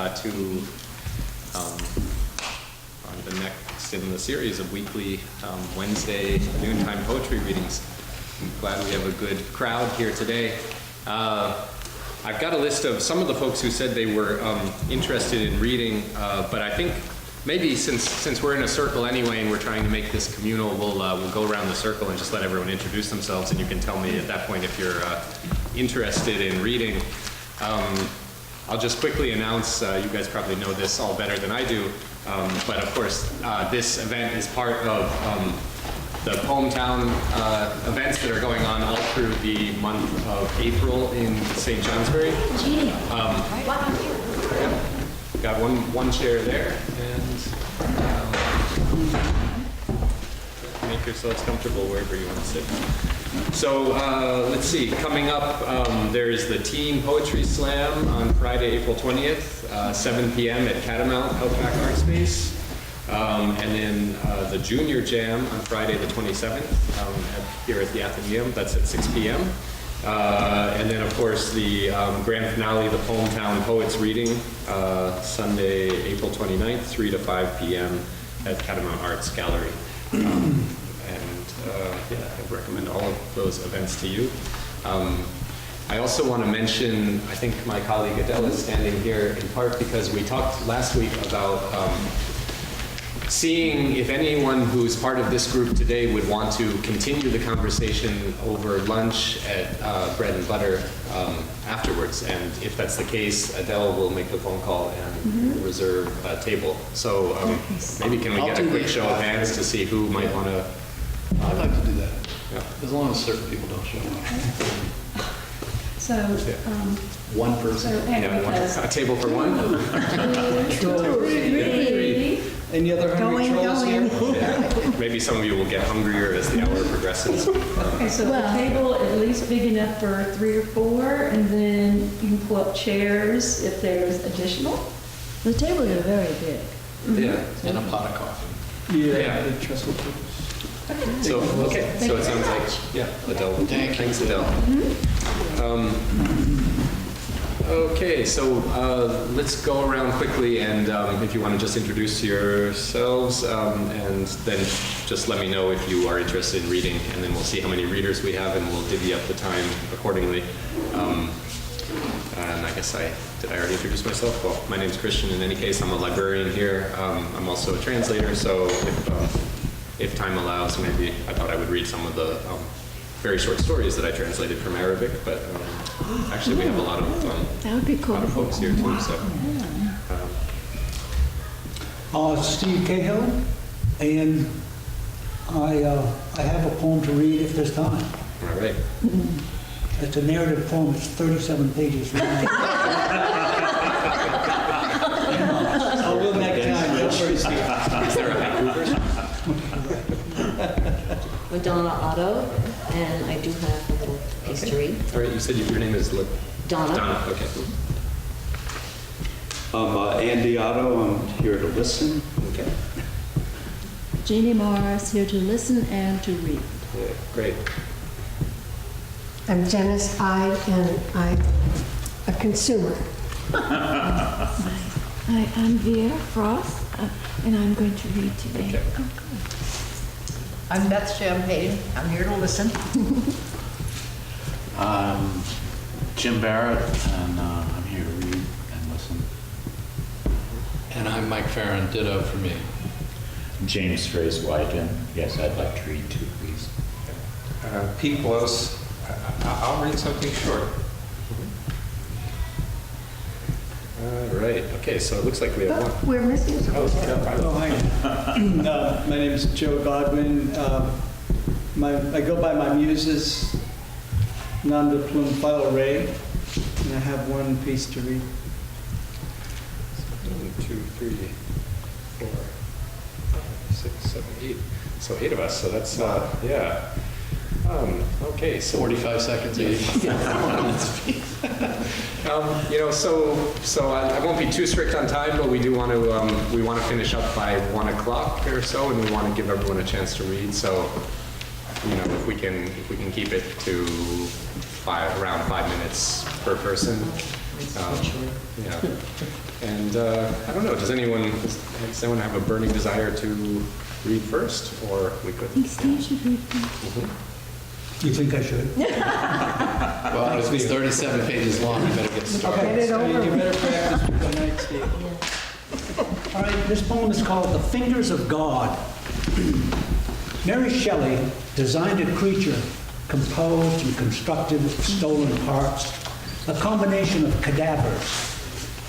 on the next in the series of weekly Wednesday noontime poetry readings. I'm glad we have a good crowd here today. I've got a list of some of the folks who said they were interested in reading, but I think maybe since we're in a circle anyway and we're trying to make this communal, we'll go around the circle and just let everyone introduce themselves, and you can tell me at that point if you're interested in reading. I'll just quickly announce, you guys probably know this all better than I do, but of course this event is part of the Poemtown events that are going on all through the month of April in St. Johnsbury. Got one chair there, and make yourselves comfortable wherever you want to sit. So let's see, coming up, there's the Teen Poetry Slam on Friday, April 20th, 7 p.m. at Catamount Outback Art Space. And then the Junior Jam on Friday the 27th here at the Athenaeum, that's at 6 p.m. And then of course the grand finale, the Poemtown Poets Reading, Sunday, April 29th, 3 to 5 p.m. at Catamount Arts Gallery. Yeah, I recommend all of those events to you. I also want to mention, I think my colleague Adele is standing here in part because we talked last week about seeing if anyone who's part of this group today would want to continue the conversation over lunch at Bread and Butter afterwards. And if that's the case, Adele will make the phone call and reserve a table. So maybe can we get a quick show of hands to see who might want to... I'd like to do that. Yeah. As long as certain people don't show up. So, One person. A table for one? Two, three. Any other hungry trolls here? Yeah. Maybe some of you will get hungrier as the hour progresses. Okay, so the table at least big enough for 3 or 4, and then you can pull up chairs if there's additional. The tables are very big. Yeah. And a pot of coffee. Yeah. Big trestle tables. So, okay, so it sounds like, yeah, Adele. Thanks, Adele. Okay, so let's go around quickly, and if you want to just introduce yourselves, and then just let me know if you are interested in reading, and then we'll see how many readers we have, and we'll divvy up the time accordingly. And I guess did I already introduce myself? Well, my name's Christian. In any case, I'm a librarian here. I'm also a translator, so if time allows, maybe I thought I would read some of the very short stories that I translated from Arabic, but actually we have a lot of That would be cool. a lot of folks here too. So, Steve Cahill, and I have a poem to read if there's time. all right. It's a narrative poem. It's 37 pages long. I'll go back time. Don't worry, Steve. Is there a haiku version? I'm Donna Otto, and I do have a little piece to read. All right, you said your name is Donna. Donna, okay. I'm Andy Otto. I'm here to listen. Okay. Jeannie Morris, here to listen and to read. Yeah, great. I'm Janice I, and I'm a consumer. Hi, I'm Vera Frost, and I'm going to read today. Okay. I'm Beth Champagne. I'm here to listen. I'm Jim Barrett, and I'm here to read and listen. And I'm Mike Farron, ditto for me. James Fraser Wyden. Yes, I'd like to read too, please. Pete Close. I'll read something short. All right. Okay, so it looks like we have one. We're missing some. Oh, hi. My name is Joe Godwin. I go by my muses, Nom de Plume Philo Ray, and I have one piece to read. 1, 2, 3, 4, 5, 6, 7, 8. So 8 of us. So that's yeah. Okay, so 45 seconds each. So I won't be too strict on time, but we do want to finish up by 1 o'clock or so, and we want to give everyone a chance to read. So, if we can keep it to around 5 minutes per person, Essentially. Yeah. And I don't know, does anyone have a burning desire to read first, or we could? I think Steve should read first. You think I should? Well, if it's 37 pages long, you better get started. Get it over You with. better practice for the night, Steve. Yeah. All right, this poem is called The Fingers of God. Mary Shelley designed a creature composed and constructed of stolen parts, a combination of cadavers,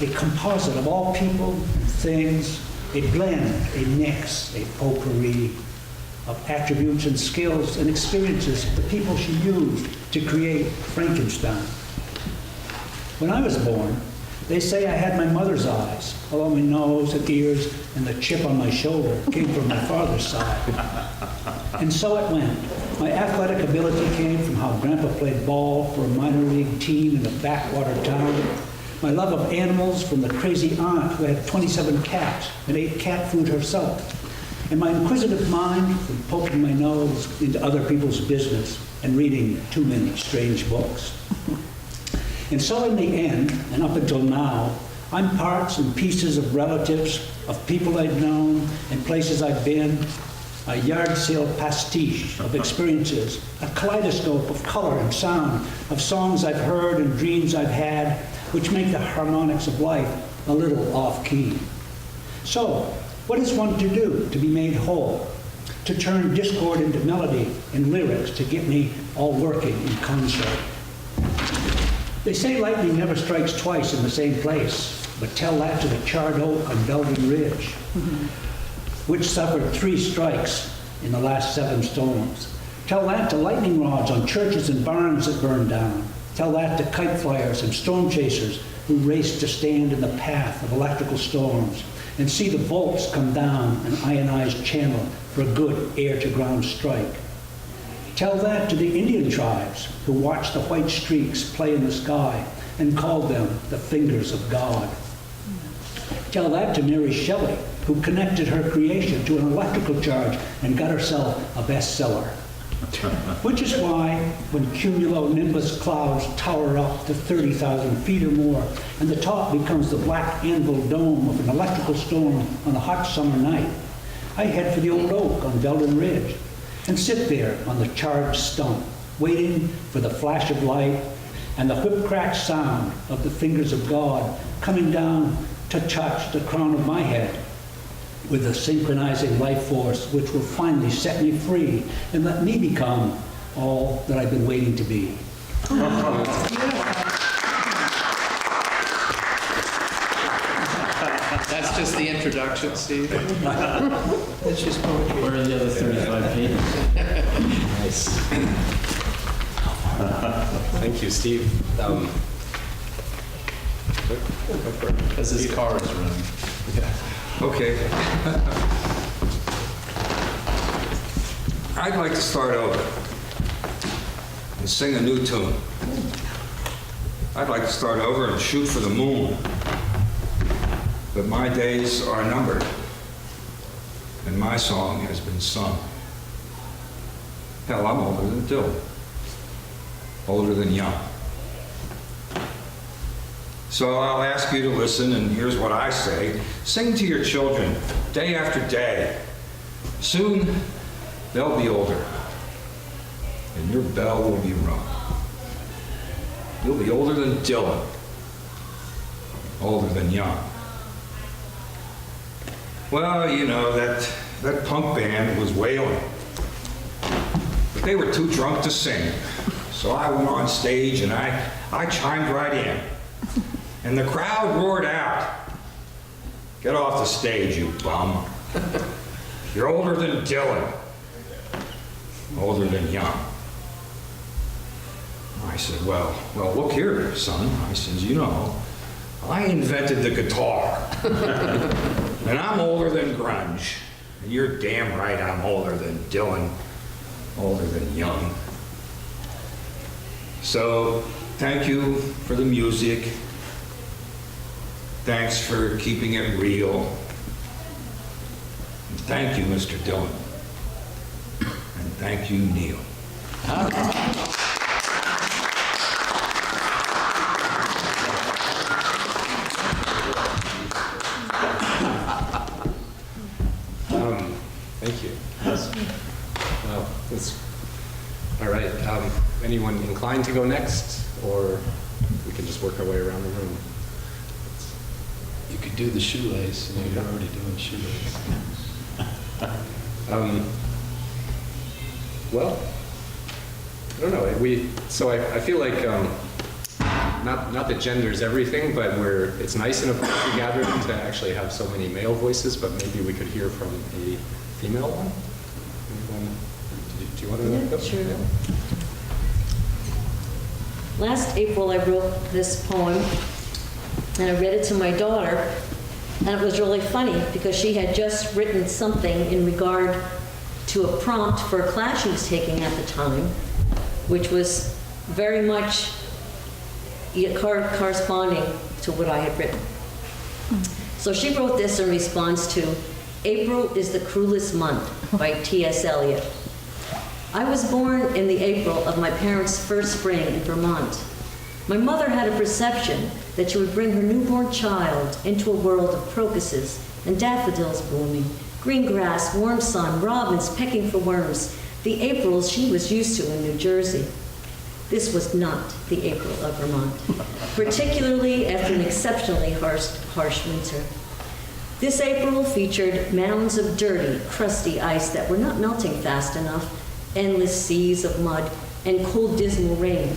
a composite of all people and things, a blend, a mix, a potpourri of attributes and skills and experiences of the people she used to create Frankenstein. When I was born, they say I had my mother's eyes, although my nose and ears and the chip on my shoulder came from my father's side. And so it went. My athletic ability came from how Grandpa played ball for a minor league team in a backwater town. My love of animals from the crazy aunt who had 27 cats and ate cat food herself. And my inquisitive mind from poking my nose into other people's business and reading too many strange books. And so in the end, and up until now, I'm parts and pieces of relatives, of people I've known, and places I've been, a yard sale pastiche of experiences, a kaleidoscope of color and sound, of songs I've heard and dreams I've had, which make the harmonics of life a little off-key. So, what is one to do to be made whole? To turn discord into melody and lyrics to get me all working in concert. They say lightning never strikes twice in the same place, but tell that to the charred oak on Belgian Ridge, which suffered 3 strikes in the last 7 storms. Tell that to lightning rods on churches and barns that burned down. Tell that to kite flyers and storm chasers who raced to stand in the path of electrical storms and see the bolts come down an ionized channel for a good air-to-ground strike. Tell that to the Indian tribes who watched the white streaks play in the sky and called them the fingers of God. Tell that to Mary Shelley, who connected her creation to an electrical charge and got herself a bestseller. Which is why, when cumulonimbus clouds tower up to 30,000 feet or more, and the top becomes the black anvil dome of an electrical storm on a hot summer night, I head for the old oak on Belden Ridge and sit there on the charged stump, waiting for the flash of light and the whip-crack sound of the fingers of God coming down to touch the crown of my head with a synchronizing life force which will finally set me free and let me become all that I've been waiting to be. That's just the introduction, Steve. That's just poetry. Where are the other 35 pages? Nice. Thank you, Steve. Because his car is running. Okay. I'd like to start over and sing a new tune. I'd like to start over and shoot for the moon. But my days are numbered, and my song has been sung. Hell, I'm older than Dylan, older than young. So I'll ask you to listen, and here's what I say. Sing to your children day after day. Soon they'll be older, and your bell will be rung. You'll be older than Dylan, older than young. Well, you know, that punk band was wailing, but they were too drunk to sing. So I went on stage and I chimed right in. And the crowd roared out, "Get off the stage, you bum. You're older than Dylan, older than young." I said, well, look here, son. I says, you know, I invented the guitar. And I'm older than grunge. And you're damn right I'm older than Dylan, older than young. So, thank you for the music. Thanks for keeping it real. And thank you, Mr. Dillon. And thank you, Neil. All right. Anyone inclined to go next, or we can just work our way around the room? You could do the shoelace, and you're already doing shoelace. Well, I don't know. I feel like not that gender's everything, but it's nice in a poetry gathering to actually have so many male voices. But maybe we could hear from a female one. Do you want to? Yeah, sure. Last April, I wrote this poem, and I read it to my daughter, and it was really funny because she had just written something in regard to a prompt for a class she was taking at the time, which was very much corresponding to what I had written. So she wrote this in response to April is the Cruelest Month by T.S. Eliot. I was born in the April of my parents' first spring in Vermont. My mother had a perception that she would bring her newborn child into a world of crocuses and daffodils blooming, green grass, warm sun, robins pecking for worms, the Aprils she was used to in New Jersey. This was not the April of Vermont, particularly after an exceptionally harsh winter. This April featured mounds of dirty, crusty ice that were not melting fast enough, endless seas of mud, and cold, dismal rain.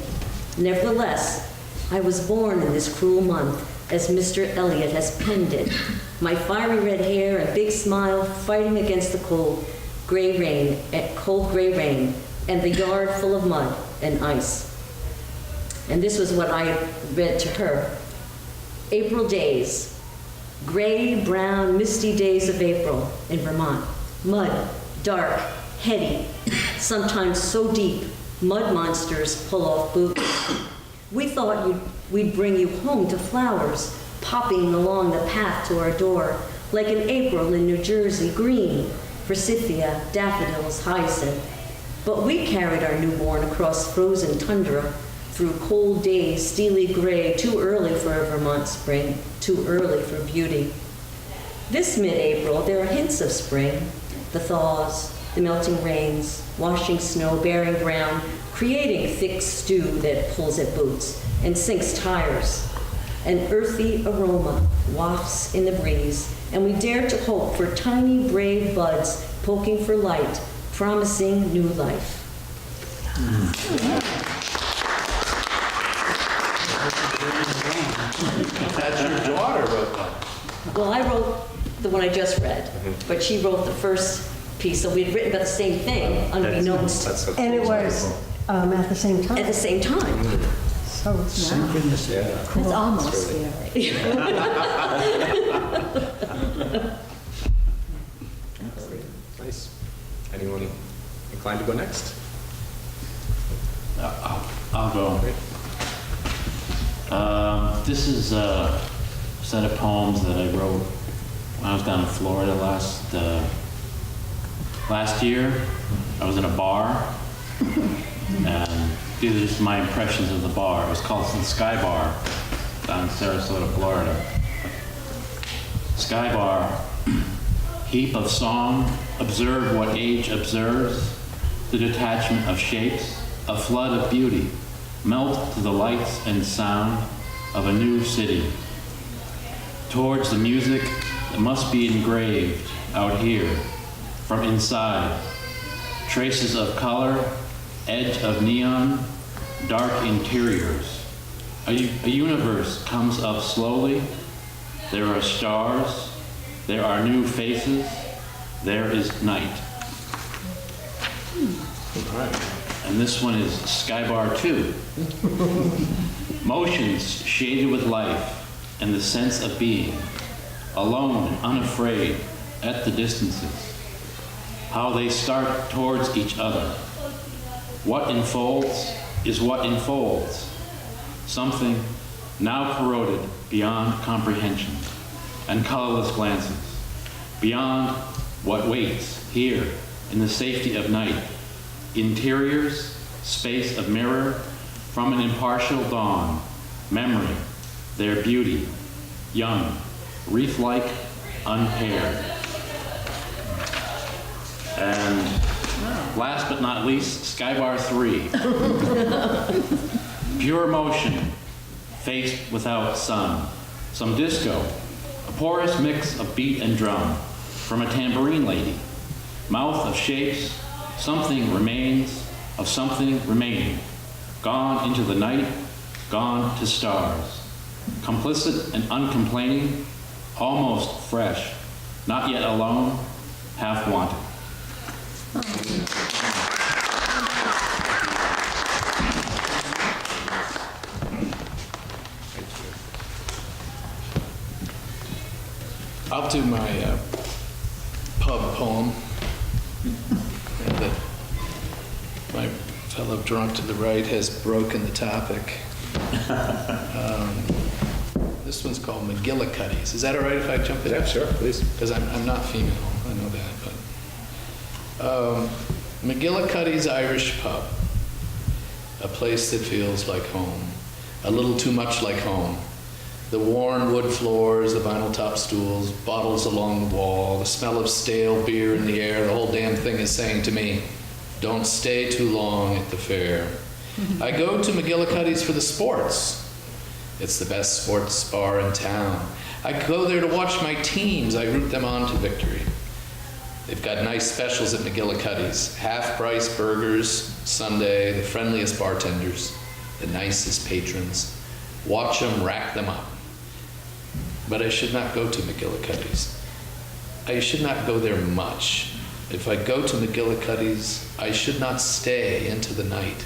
Nevertheless, I was born in this cruel month, as Mr. Eliot has penned it, my fiery red hair and big smile fighting against the cold gray rain, and the yard full of mud and ice. And this was what I read to her. April days, gray, brown, misty days of April in Vermont. Mud, dark, heady, sometimes so deep, mud monsters pull off boots. We thought we'd bring you home to flowers, popping along the path to our door, like an April in New Jersey, green, forsythia, daffodils, hyacinth. But we carried our newborn across frozen tundra, through cold days, steely gray, too early for a Vermont spring, too early for beauty. This mid-April, there are hints of spring, the thaws, the melting rains, washing snow, bearing ground, creating thick stew that pulls at boots and sinks tires. An earthy aroma wafts in the breeze, and we dare to hope for tiny, brave buds poking for light, promising new life. That's your daughter wrote that. Well, I wrote the one I just read, but she wrote the first piece, so we'd written about the same thing, unbeknownst. And it was at the same time. At the same time. So Synchronicity. That's almost scary. Nice. Anyone inclined to go next? I'll go. This is a set of poems that I wrote when I was down in Florida last year. I was in a bar, and these are just my impressions of the bar. It was called the Sky Bar down in Sarasota, Florida. Sky Bar, heap of song, observe what age observes, the detachment of shapes, a flood of beauty, melt to the lights and sound of a new city. Towards the music that must be engraved out here, from inside, traces of color, edge of neon, dark interiors. A universe comes up slowly. There are stars. There are new faces. There is night. All right. And this one is Sky Bar 2. Motions shaded with life and the sense of being, alone and unafraid at the distances. How they start towards each other. What enfolds is what enfolds. Something now corroded beyond comprehension and colorless glances. Beyond what waits here in the safety of night. Interiors, space of mirror, from an impartial dawn, memory, their beauty, young, wreath-like, unpaired. And Last but not least, Skybar 3. Pure motion, face without sun. Some disco, a porous mix of beat and drum. From a tambourine lady, mouth of shapes, something remains of something remaining. Gone into the night, gone to stars. Complicit and uncomplaining, almost fresh, not yet alone, half wanted. I'll do my pub poem. And my fellow drunk to the right has broken the topic. This one's called McGillicuddy's. Is that all right if I jump in? Yeah, sure, please. Because I'm not female, I know that. But McGillicuddy's Irish Pub, a place that feels like home, a little too much like home. The worn wood floors, the vinyl top stools, bottles along the wall, the smell of stale beer in the air, the whole damn thing is saying to me, don't stay too long at the fair. I go to McGillicuddy's for the sports. It's the best sports bar in town. I go there to watch my teams. I root them on to victory. They've got nice specials at McGillicuddy's. Half-price burgers, Sunday, the friendliest bartenders, the nicest patrons. Watch them rack them up. But I should not go to McGillicuddy's. I should not go there much. If I go to McGillicuddy's, I should not stay into the night.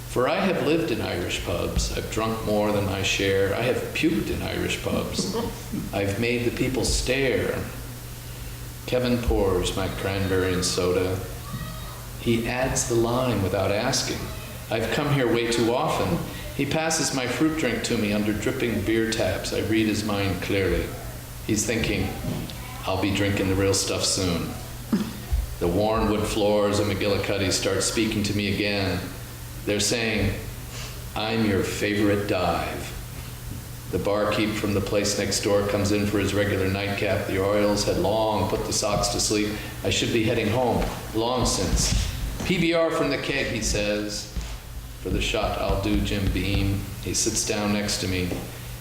For I have lived in Irish pubs. I've drunk more than my share. I have puked in Irish pubs. I've made the people stare. Kevin pours my cranberry and soda. He adds the lime without asking. I've come here way too often. He passes my fruit drink to me under dripping beer taps. I read his mind clearly. He's thinking, I'll be drinking the real stuff soon. The worn wood floors of McGillicuddy start speaking to me again. They're saying, I'm your favorite dive. The barkeep from the place next door comes in for his regular nightcap. The Orioles had long put the Sox to sleep. I should be heading home, long since. PBR from the keg, he says. For the shot, I'll do Jim Beam. He sits down next to me.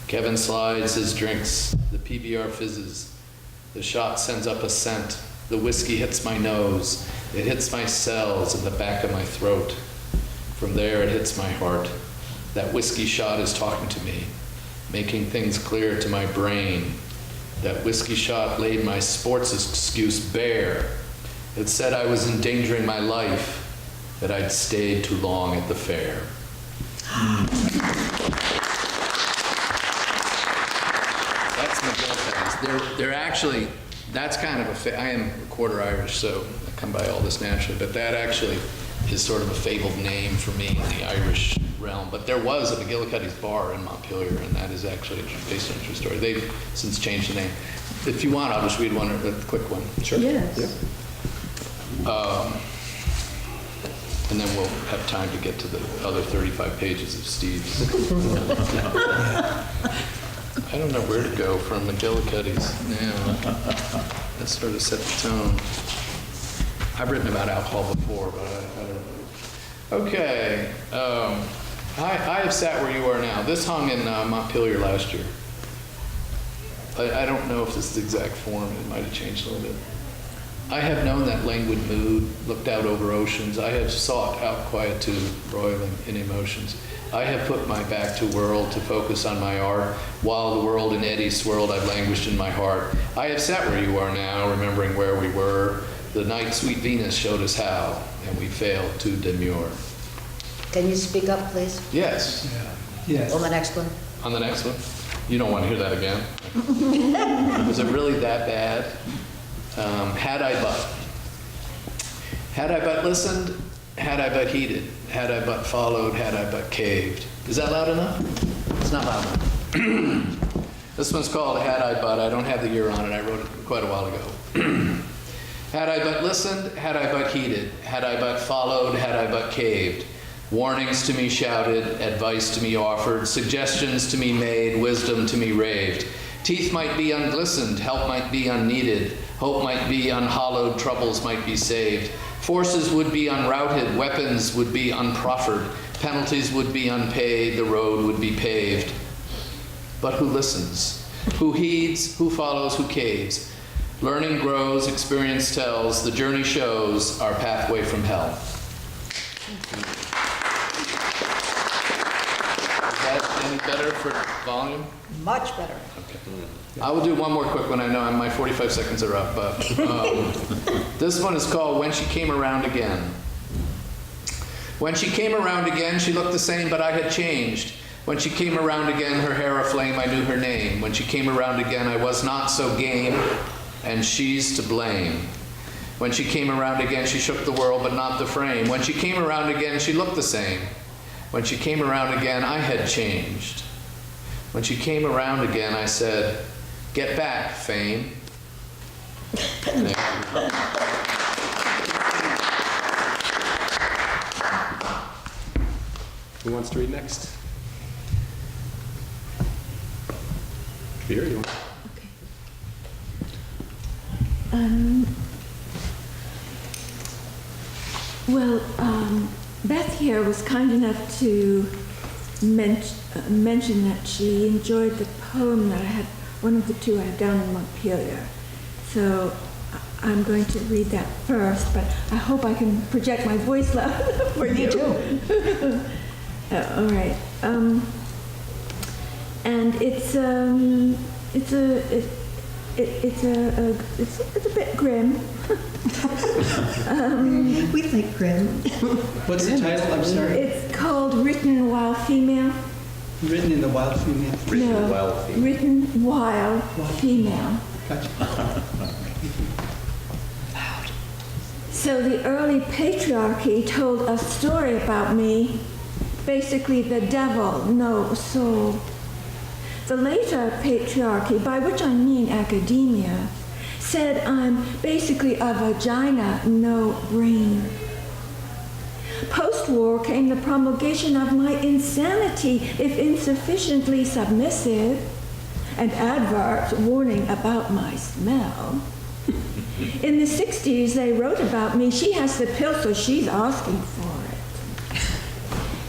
Kevin slides his drinks. The PBR fizzes. The shot sends up a scent. The whiskey hits my nose. It hits my cells in the back of my throat. From there, it hits my heart. That whiskey shot is talking to me, making things clear to my brain. That whiskey shot laid my sports excuse bare. It said I was endangering my life, that I'd stayed too long at the fair. That's McGillicuddy's. They're actually, that's kind of I am a quarter Irish, so I come by all this naturally, but that actually is sort of a fabled name for me in the Irish realm. But there was a McGillicuddy's bar in Montpelier, and that is actually based on a true story. They've since changed the name. If you want, I'll just read one, a quick one. Sure. Yes. Yeah. And then we'll have time to get to the other 35 pages of Steve's. I don't know where to go from McGillicuddy's now. That sort of set the tone. I've written about alcohol before, but I don't know. Okay. I have sat where you are now. This hung in Montpelier last year. I don't know if this is the exact form. It might have changed a little bit. I have known that languid mood, looked out over oceans. I have sought out quietude, broiling in emotions. I have put my back to world to focus on my art, while the world in eddy swirled, I've languished in my heart. I have sat where you are now, remembering where we were. The night sweet Venus showed us how, and we failed to demur. Can you speak up, please? Yes. Yes. On the next one? On the next one? You don't want to hear that again? Was it really that bad? Had I but listened, had I but heeded, had I but followed, had I but caved. Is that loud enough? It's not loud enough. This one's called Had I But. I don't have the year on it. I wrote it quite a while ago. Had I but listened, had I but heeded, had I but followed, had I but caved. Warnings to me shouted, advice to me offered, suggestions to me made, wisdom to me raved. Teeth might be unglistened, help might be unneeded, hope might be unhallowed, troubles might be saved. Forces would be unrouted, weapons would be unproffered, penalties would be unpaid, the road would be paved. But who listens? Who heeds? Who follows? Who caves? Learning grows, experience tells, the journey shows our pathway from hell. Is that any better for volume? Much better. Okay. I will do one more quick one. I know my 45 seconds are up, but this one is called When She Came Around Again. When she came around again, she looked the same, but I had changed. When she came around again, her hair aflame, I knew her name. When she came around again, I was not so game, and she's to blame. When she came around again, she shook the world, but not the frame. When she came around again, she looked the same. When she came around again, I had changed. When she came around again, I said, "Get back, fame." Thank you. Who wants to read next? Here, you want? Beth here was kind enough to mention that she enjoyed the poem that I had, one of the two I had down in Montpelier. So I'm going to read that first, but I hope I can project my voice loud for you. Me too. All right. And it's a bit grim. We think grim. What's the title? I'm sorry. It's called Written While Female. Written in the Wild Female. Written While Female. Gotcha. So the early patriarchy told a story about me. Basically, the devil, no soul. The later patriarchy, by which I mean academia, said I'm basically a vagina, no brain. Post-war came the promulgation of my insanity if insufficiently submissive, and adverts warning about my smell. In the 60s, they wrote about me, she has the pill, so she's asking for it.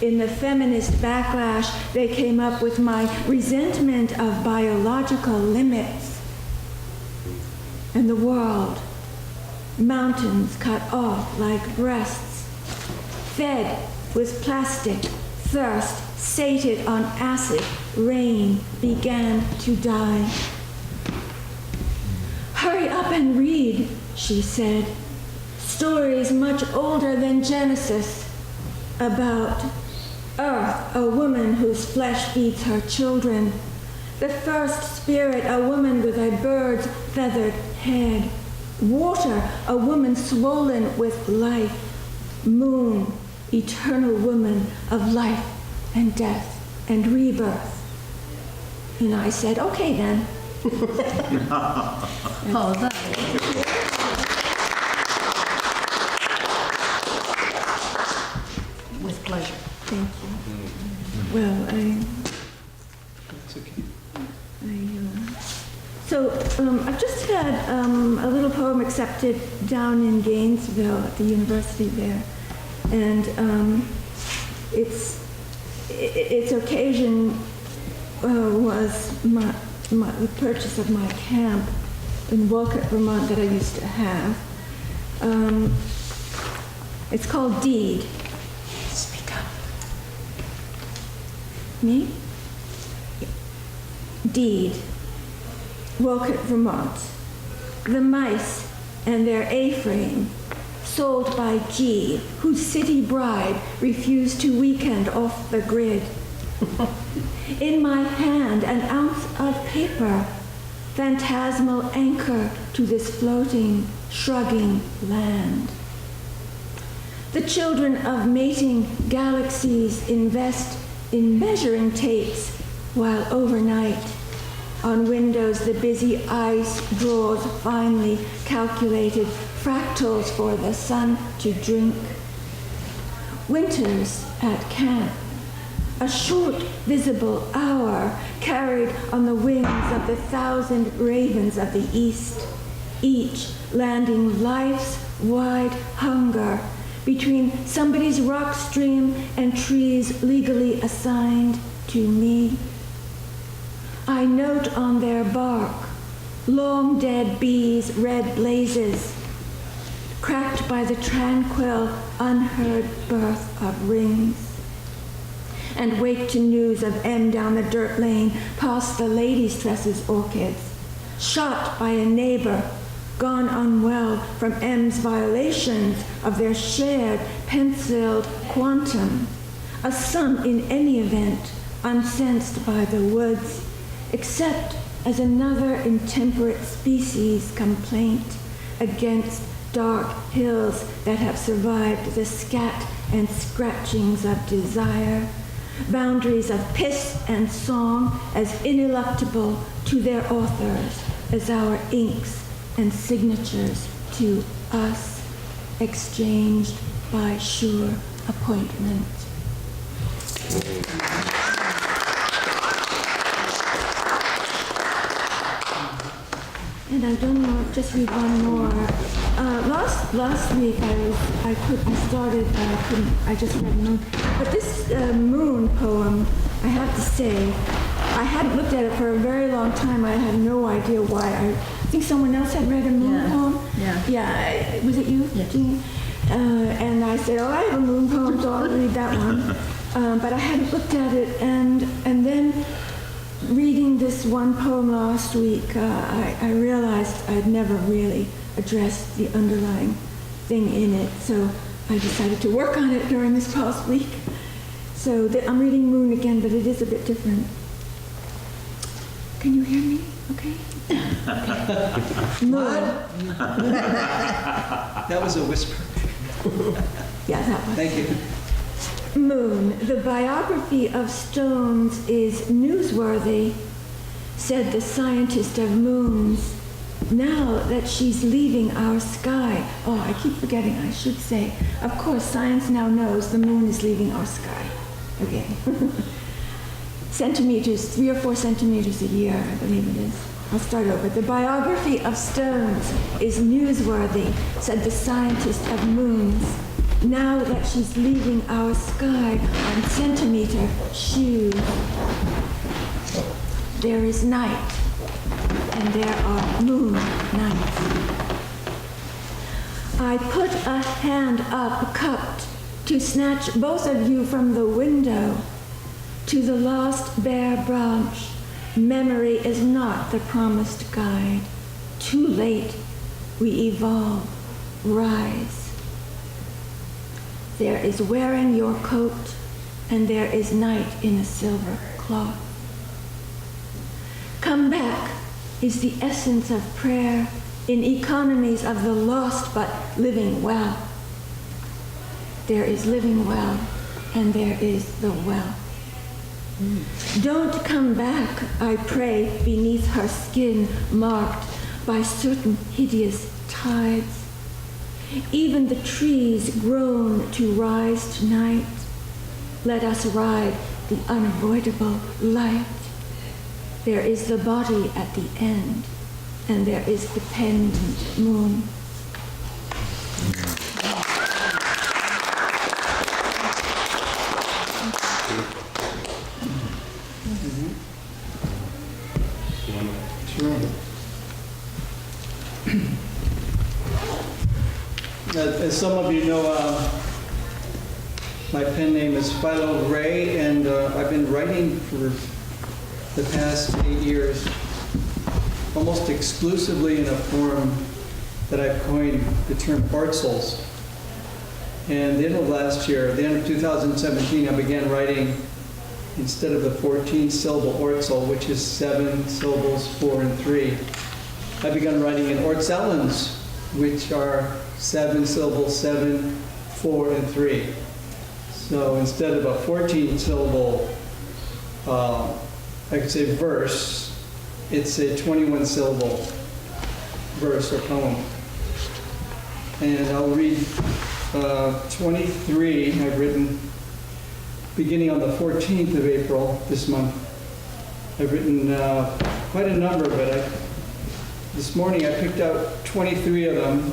In the feminist backlash, they came up with my resentment of biological limits. And the world, mountains cut off like breasts, fed with plastic, thirst, sated on acid, rain began to die. Hurry up and read, she said, stories much older than Genesis about Earth, a woman whose flesh feeds her children. The first spirit, a woman with a bird's feathered head. Water, a woman swollen with life. Moon, eternal woman of life and death and rebirth. And I said, okay then. Oh, that. With pleasure. Thank you. Well, That's okay. I've just had a little poem accepted down in Gainesville at the university there, and its occasion was the purchase of my camp in Wolcott, Vermont that I used to have. It's called Deed. Speak up. Me? Deed. Wolcott, Vermont. The mice and their A-frame, sold by G, whose city bride refused to weekend off the grid. In my hand, an ounce of paper, phantasmal anchor to this floating, shrugging land. The children of mating galaxies invest in measuring tapes, while overnight, on windows the busy ice draws finely calculated fractals for the sun to drink. Winters at camp, a short visible hour carried on the wings of the 1,000 ravens of the east, each landing life's wide hunger between somebody's rock stream and trees legally assigned to me. I note on their bark long dead bees' red blazes, cracked by the tranquil, unheard birth of rings, and wake to news of M down the dirt lane past the ladies' tresses orchids, shot by a neighbor, gone unwell from M's violations of their shared penciled quantum, a sum in any event, unsensed by the woods, except as another intemperate species complaint against dark hills that have survived the scat and scratchings of desire, boundaries of piss and song as ineluctable to their authors as our inks and signatures to us, exchanged by sure appointment. And I don't know, just read one more. Last week I just read Moon. But this Moon poem, I have to say, I hadn't looked at it for a very long time. I had no idea why. I think someone else had read a Moon poem. Yeah. Was it you, Jean? And I said, oh, I have a Moon poem, so I'll read that one. But I hadn't looked at it, and then reading this one poem last week, I realized I'd never really addressed the underlying thing in it, so I decided to work on it during this past week. So I'm reading Moon again, but it is a bit different. Can you hear me? Okay. Moon. That was a whisper. Yeah, that was. Thank you. Moon, the biography of stones is newsworthy, said the scientist of moons, now that she's leaving our sky. Oh, I keep forgetting, I should say. Of course, science now knows the moon is leaving our sky. Okay. Centimeters, 3 or 4 centimeters a year, I believe it is. I'll start over. The biography of stones is newsworthy, said the scientist of moons, now that she's leaving our sky on centimeter shoes. There is night, and there are moon nights. I put a hand up cupped to snatch both of you from the window to the lost bare branch. Memory is not the promised guide. Too late, we evolve, rise. There is wearing your coat, and there is night in a silver cloth. Come back is the essence of prayer in economies of the lost but living well. There is living well, and there is the well. Don't come back, I pray, beneath her skin marked by certain hideous tides. Even the trees groan to rise tonight. Let us ride the unavoidable light. There is the body at the end, and there is the pendant moon. Sure. As some of you know, my pen name is Philo Ray, and I've been writing for the past 8 years, almost exclusively in a form that I've coined the term ortsels. And at the end of last year, at the end of 2017, I began writing, instead of the 14-syllable ortsel, which is 7 syllables, 4 and 3, I began writing in ortselans, which are 7 syllables, 7, 4, and 3. So instead of a 14-syllable, I could say verse, it's a 21-syllable verse or poem. And I'll read 23 I've written beginning on the 14th of April this month. I've written quite a number, but this morning I picked out 23 of them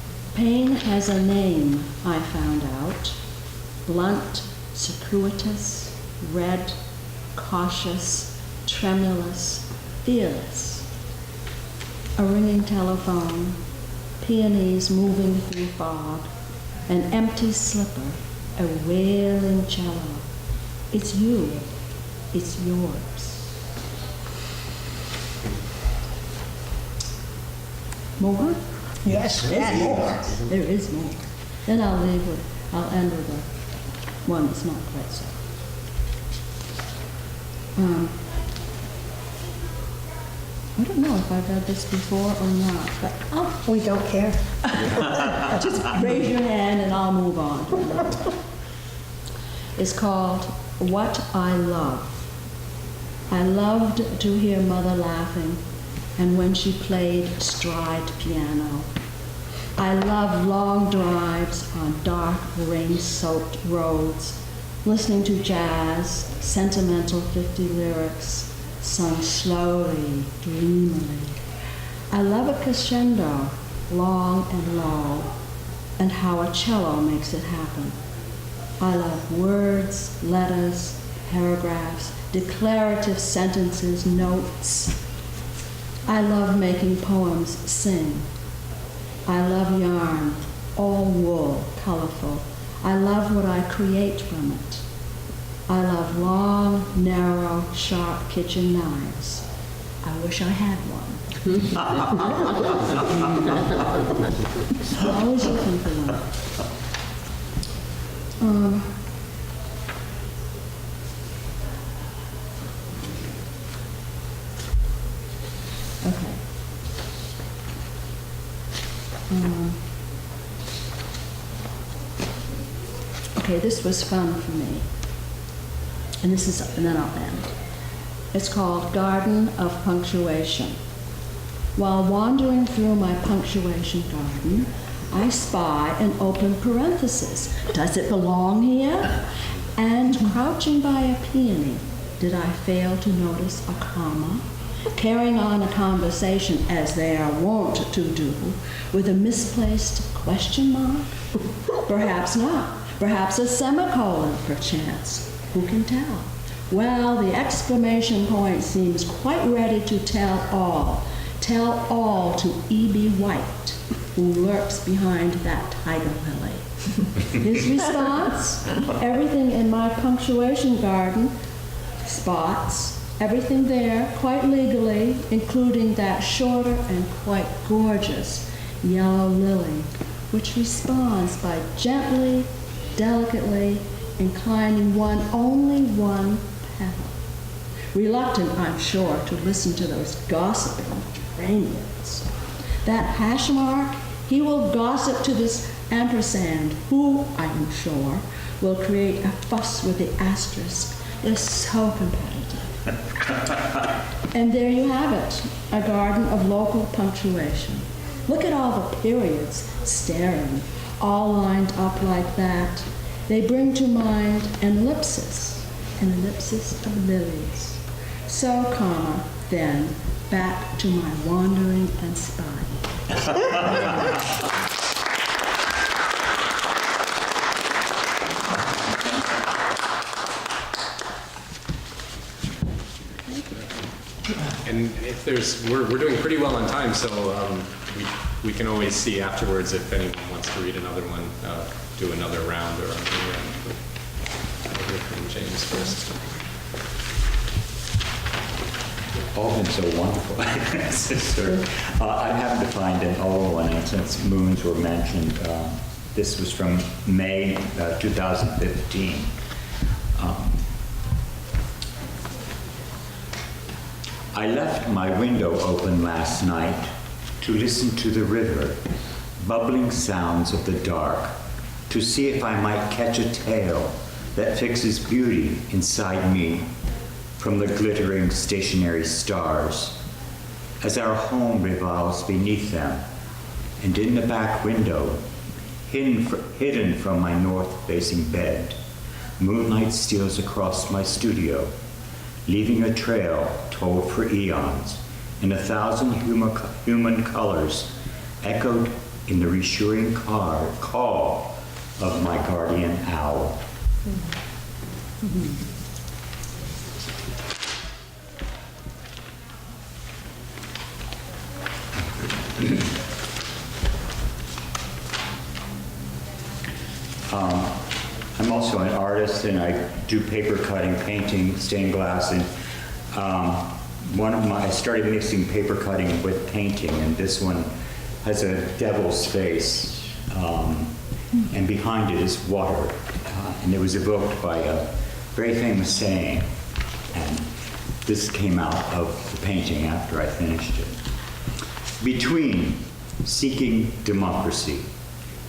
Pain has a name, I found out. Blunt, circuitous, red, cautious, tremulous, fearless. A ringing telephone, peonies moving through fog, an empty slipper, a wailing cello. It's you. It's yours. More? Yes, There's more. more. There is more. Then I'll end with one that's not quite so. I don't know if I've read this before or not, but We don't care. just raise your hand and I'll move on. It's called What I Love. I loved to hear Mother laughing, and when she played stride piano. I loved long drives on dark, rain-soaked roads, listening to jazz, sentimental 50 lyrics, sung slowly, dreamily. I love a crescendo, long and low, and how a cello makes it happen. I love words, letters, paragraphs, declarative sentences, notes. I love making poems sing. I love yarn, all wool, colorful. I love what I create from it. I love long, narrow, sharp kitchen knives. I wish I had one. I'm always looking for one. Okay. Okay, this was fun for me. And then I'll end. It's called Garden of Punctuation. While wandering through my punctuation garden, I spy an open parenthesis. Does it belong here? And crouching by a peony, did I fail to notice a comma? Carrying on a conversation as they are wont to do, with a misplaced question mark? Perhaps not. Perhaps a semicolon, perchance. Who can tell? Well, the exclamation point seems quite ready to tell all. Tell all to E.B. White, who lurks behind that tiger lily. His response? Everything in my punctuation garden, spots, everything there, quite legally, including that shorter and quite gorgeous yellow lily, which responds by gently, delicately inclining only one petal. Reluctant, I'm sure, to listen to those gossiping geraniums. That hash mark, he will gossip to this ampersand, who, I am sure, will create a fuss with the asterisk. They're so competitive. And there you have it, a garden of local punctuation. Look at all the periods staring, all lined up like that. They bring to mind an ellipsis of lilies. So, comma, then, back to my wandering and spying. And if we're doing pretty well on time, so we can always see afterwards if anyone wants to read another one, do another round or another round. I'll hear from James first. All been so wonderful, sister. I happened to find an old one, and since moons were mentioned, this was from May 2015. I left my window open last night to listen to the river, bubbling sounds of the dark, to see if I might catch a tale that fixes beauty inside me from the glittering stationary stars, as our home revolves beneath them, and in the back window, hidden from my north-facing bed, moonlight steals across my studio, leaving a trail told for eons in 1,000 human colors, echoed in the reassuring call of my guardian owl. I'm also an artist, and I do paper cutting, painting, stained glass, and I started mixing paper cutting with painting, and this one has a devil's face, and behind it is water, and it was evoked by a very famous saying, and this came out of the painting after I finished it. Between seeking democracy,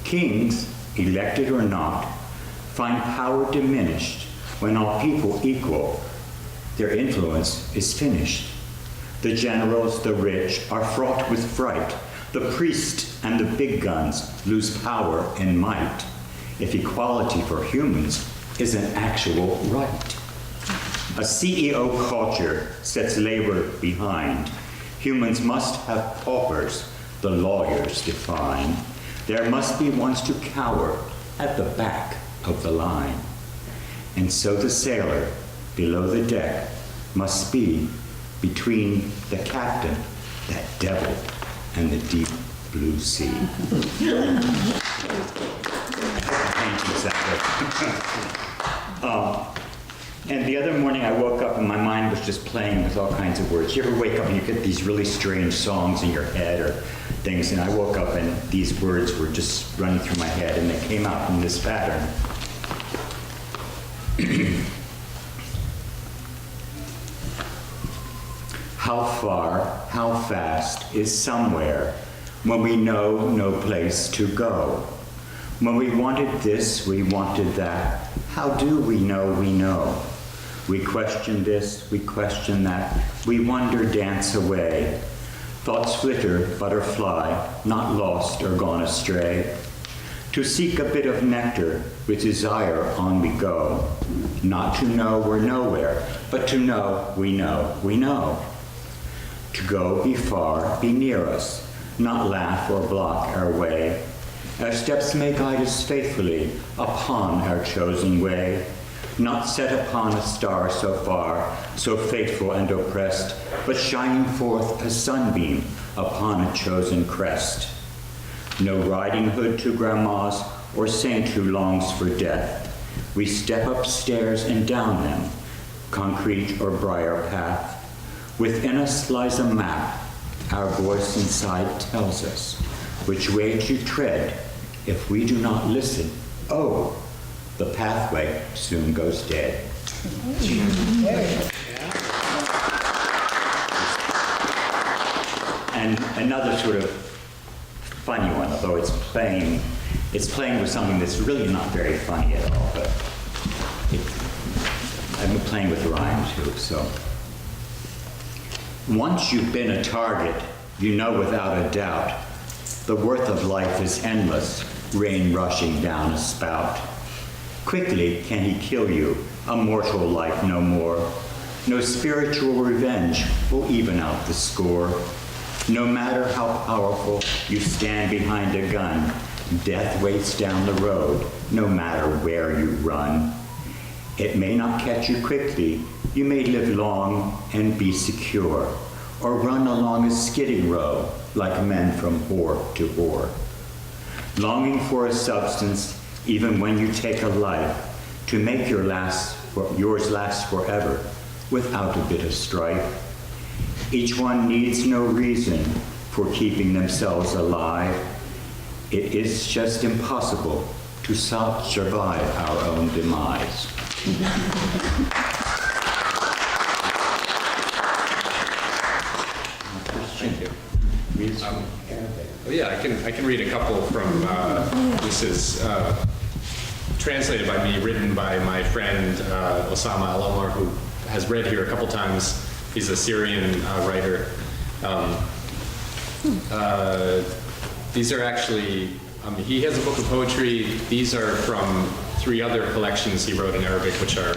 kings, elected or not, find power diminished when all people equal. Their influence is finished. The generals, the rich, are fraught with fright. The priest and the big guns lose power and might. If equality for humans is an actual right. A CEO culture sets labor behind. Humans must have paupers, the lawyers define. There must be ones to cower at the back of the line. And so the sailor below the deck must be between the captain, that devil, and the deep blue sea. And the other morning I woke up and my mind was just playing with all kinds of words. You ever wake up and you get these really strange songs in your head or things, and I woke up and these words were just running through my head, and they came out in this pattern. How far, how fast is somewhere when we know no place to go? When we wanted this, we wanted that. How do we know we know? We question this, we question that. We wonder, dance away. Thoughts flitter, butterfly, not lost or gone astray. To seek a bit of nectar, with desire on we go. Not to know we're nowhere, but to know we know we know. To go be far, be near us, not laugh or block our way. Our steps may guide us faithfully upon our chosen way. Not set upon a star so far, so faithful and oppressed, but shining forth a sunbeam upon a chosen crest. No riding hood to grandma's or saint who longs for death. We step up stairs and down them, concrete or briar path. Within us lies a map. Our voice inside tells us which way to tread. If we do not listen, oh, the pathway soon goes dead. And another sort of funny one, although it's playing with something that's really not very funny at all, but I've been playing with rhyme too, so. Once you've been a target, you know without a doubt, the worth of life is endless, rain rushing down a spout. Quickly can he kill you, a mortal life no more. No spiritual revenge will even out the score. No matter how powerful you stand behind a gun, death waits down the road, no matter where you run. It may not catch you quickly, you may live long and be secure, or run along a skidding row like men from whore to whore. Longing for a substance, even when you take a life, to make yours last forever without a bit of strife. Each one needs no reason for keeping themselves alive. It is just impossible to survive our own demise. Thank you. I can read a couple from, this is translated by me, written by my friend Osama Al-Omar, who has read here a couple times. He's a Syrian writer. These are actually, he has a book of poetry. These are from 3 other collections he wrote in Arabic, which are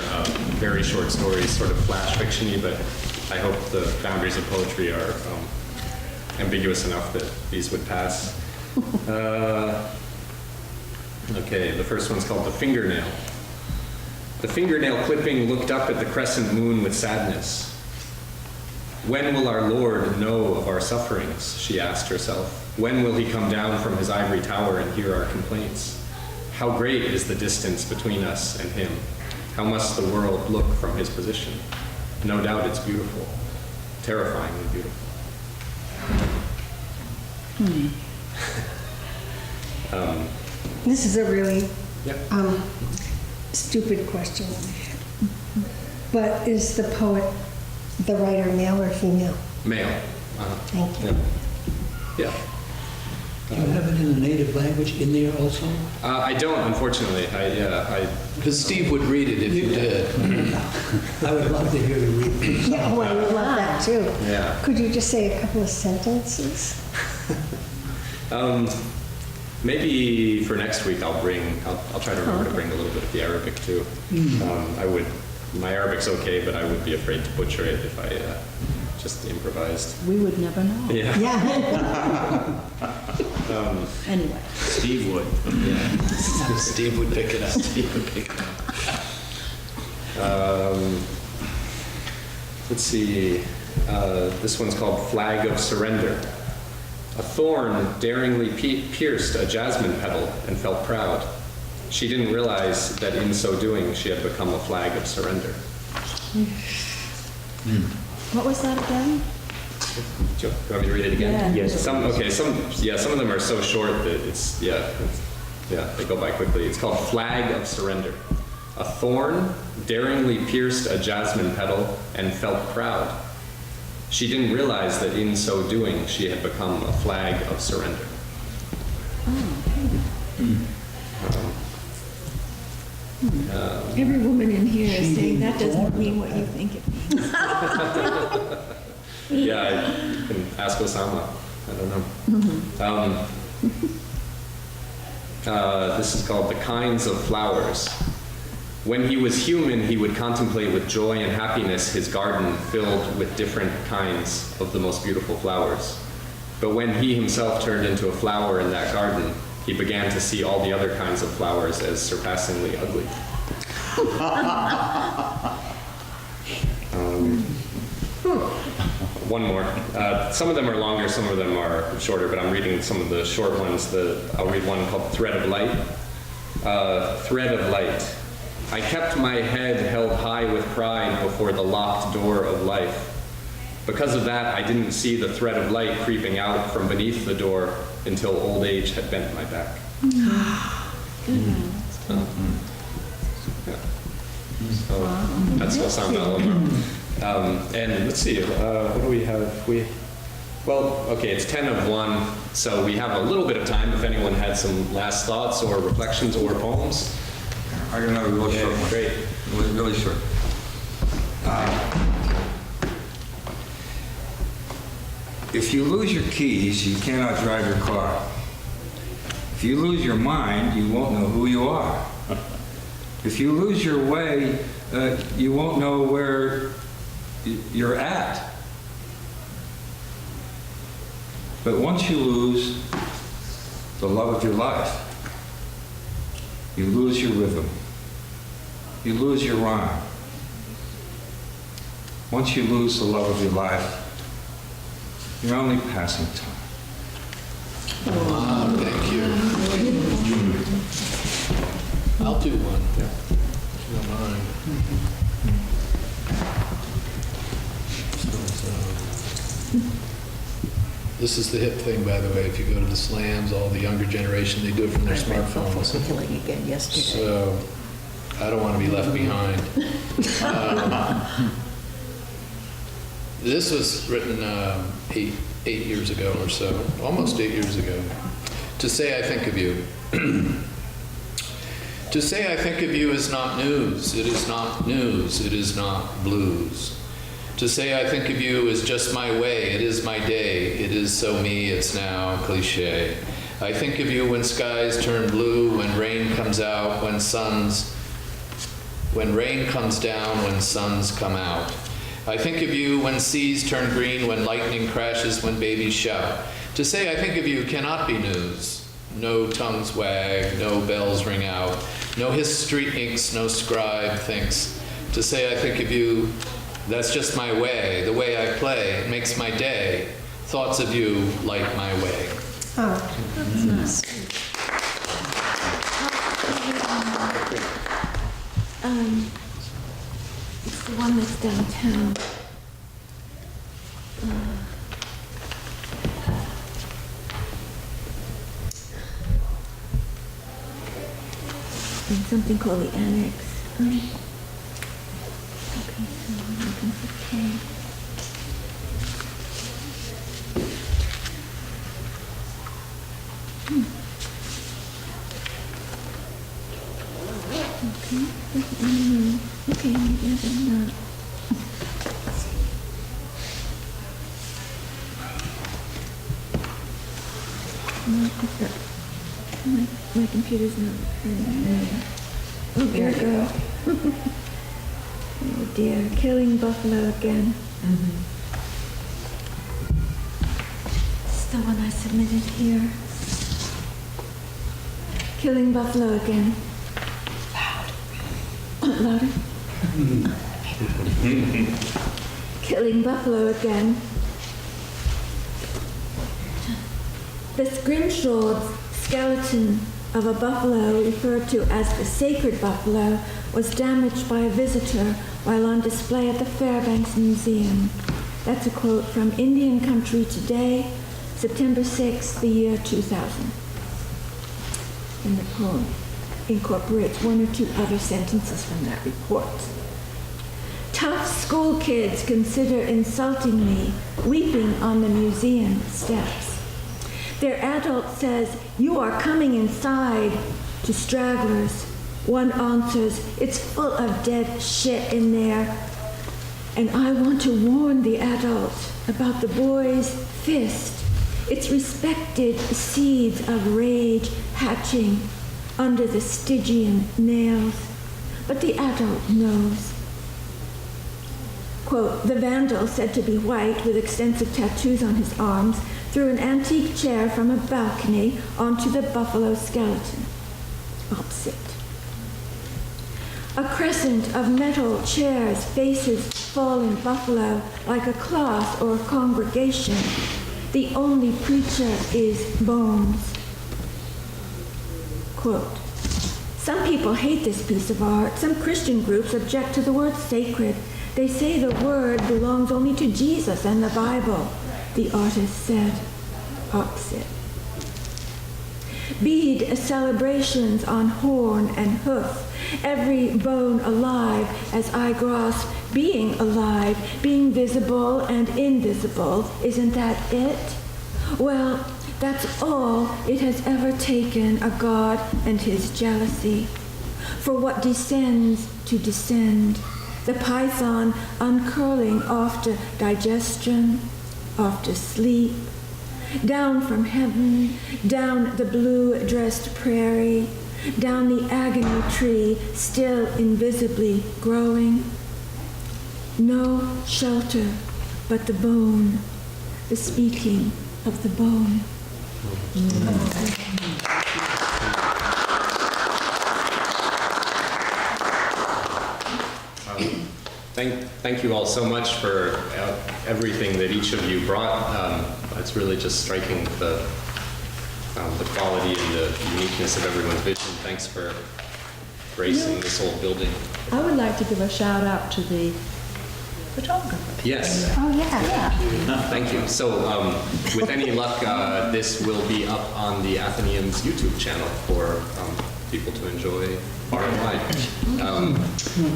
very short stories, sort of flash fiction-y, but I hope the boundaries of poetry are ambiguous enough that these would pass. Okay, the first one's called The Fingernail. The fingernail clipping looked up at the crescent moon with sadness. When will our Lord know of our sufferings? She asked herself. When will he come down from his ivory tower and hear our complaints? How great is the distance between us and him? How must the world look from his position? No doubt it's beautiful, terrifyingly beautiful. This is a really Yep. stupid question. But is the poet, the writer, male or female? Male. Thank you. Yeah. Do you have it in the native language in there also? I don't, unfortunately. Because Steve would read it if you did. I would love to hear you read it. Yeah, well, I would love that too. Yeah. Could you just say a couple of sentences? Maybe for next week I'll try to remember to bring a little bit of the Arabic too. My Arabic's okay, but I would be afraid to butcher it if I just improvised. We would never know. Yeah. Anyway. Steve would. Yeah. Steve would pick it up. Let's see. This one's called Flag of Surrender. A thorn daringly pierced a jasmine petal and felt proud. She didn't realize that in so doing she had become a flag of surrender. What was that again? Do you want me to read it again? Yeah. Yes. Some of them are so short that they go by quickly. It's called Flag of Surrender. A thorn daringly pierced a jasmine petal and felt proud. She didn't realize that in so doing she had become a flag of surrender. Every woman in here is saying that doesn't mean what you think it means. Yeah, you can ask Osama. I don't know. This is called The Kinds of Flowers. When he was human, he would contemplate with joy and happiness his garden filled with different kinds of the most beautiful flowers. But when he himself turned into a flower in that garden, he began to see all the other kinds of flowers as surpassingly ugly. One more. Some of them are longer, some of them are shorter, but I'm reading some of the short ones. I'll read one called Thread of Light. Thread of Light. I kept my head held high with pride before the locked door of life. Because of that, I didn't see the thread of light creeping out from beneath the door until old age had bent my back. That's Osama and let's see, what do we have? It's 10 of 1, so we have a little bit of time if anyone had some last thoughts or reflections or poems. I got another real short one. Great. Really short. If you lose your keys, you cannot drive your car. If you lose your mind, you won't know who you are. If you lose your way, you won't know where you're at. But once you lose the love of your life, you lose your rhythm. You lose your rhyme. Once you lose the love of your life, you're only passing time. Wow, thank you. I'll do one. If you don't mind. This is the hip thing, by the way. If you go to the slams, all the younger generation, they do it from their smartphones. Killing again yesterday. So I don't want to be left behind. This was written 8 years ago or so, almost 8 years ago. To say I think of you. To say I think of you is not news. It is not news. It is not blues. To say I think of you is just my way. It is my day. It is so me. It's now cliche. I think of you when skies turn blue, when rain comes out, when rain comes down, when suns come out. I think of you when seas turn green, when lightning crashes, when babies shout. To say I think of you cannot be news. No tongues wag, no bells ring out, no history inks, no scribe thinks. To say I think of you, that's just my way, the way I play, it makes my day. Thoughts of you light my way. Oh, That's nice. It's the one that's downtown. In something called the Annex. Okay, so I'm looking for K. Okay, maybe I did not. My computer's not. Oh, there we go. Oh dear, killing buffalo again. It's the one I submitted here. Killing buffalo again. Louder. Killing buffalo again. The scrimshawed skeleton of a buffalo, referred to as the sacred buffalo, was damaged by a visitor while on display at the Fairbanks Museum. That's a quote from Indian Country Today, September 6th, the year 2000. And the poem incorporates one or two other sentences from that report. Tough school kids consider insulting me, weeping on the museum steps. Their adult says, "You are coming inside," to stragglers. One answers, "It's full of dead shit in there." And I want to warn the adult about the boy's fist, its respected seeds of rage hatching under the Stygian nails. But the adult knows. Quote, the vandal, said to be white with extensive tattoos on his arms, threw an antique chair from a balcony onto the buffalo skeleton. Opposite. A crescent of metal chairs faces fallen buffalo like a class or a congregation. The only preacher is bones. Quote, some people hate this piece of art. Some Christian groups object to the word sacred. They say the word belongs only to Jesus and the Bible, the artist said. Opposite. Bead celebrations on horn and hoof, every bone alive as I grasp being alive, being visible and invisible. Isn't that it? Well, that's all it has ever taken, a God and his jealousy. For what descends to descend, the python uncurling after digestion, after sleep, down from heaven, down the blue-dressed prairie, down the agony tree, still invisibly growing. No shelter but the bone, the speaking of the bone. Thank you all so much for everything that each of you brought. It's really just striking the quality and the uniqueness of everyone's vision. Thanks for gracing this old building. I would like to give a shout out to the photographer. Yes. Oh, yeah. Thank you. So with any luck, this will be up on the Athenaeum's YouTube channel for people to enjoy far and wide.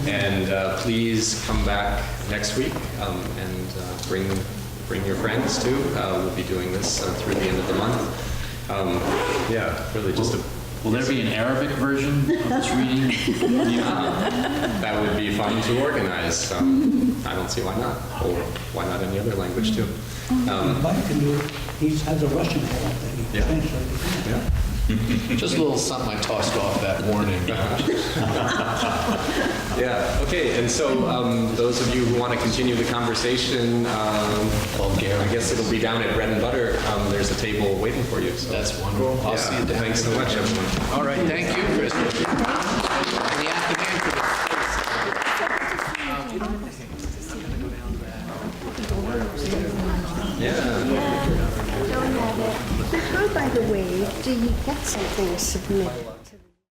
And please come back next week and bring your friends too. We'll be doing this through the end of the month. Really just a... Will there be an Arabic version of this reading? That would be fun to organize. I don't see why not. Or why not any other language too? Mike can do it. He has a Russian accent that he translated. Yeah. Just a little something I tossed off that warning. Yeah, okay, and so those of you who want to continue the conversation, I guess it'll be down at Bread and Butter. There's a table waiting for you. So. That's wonderful. I'll see you down. Thanks so much, everyone. All right, thank you, Chris. And the Athenaeum for Yeah. So, by the way, do you get something submitted?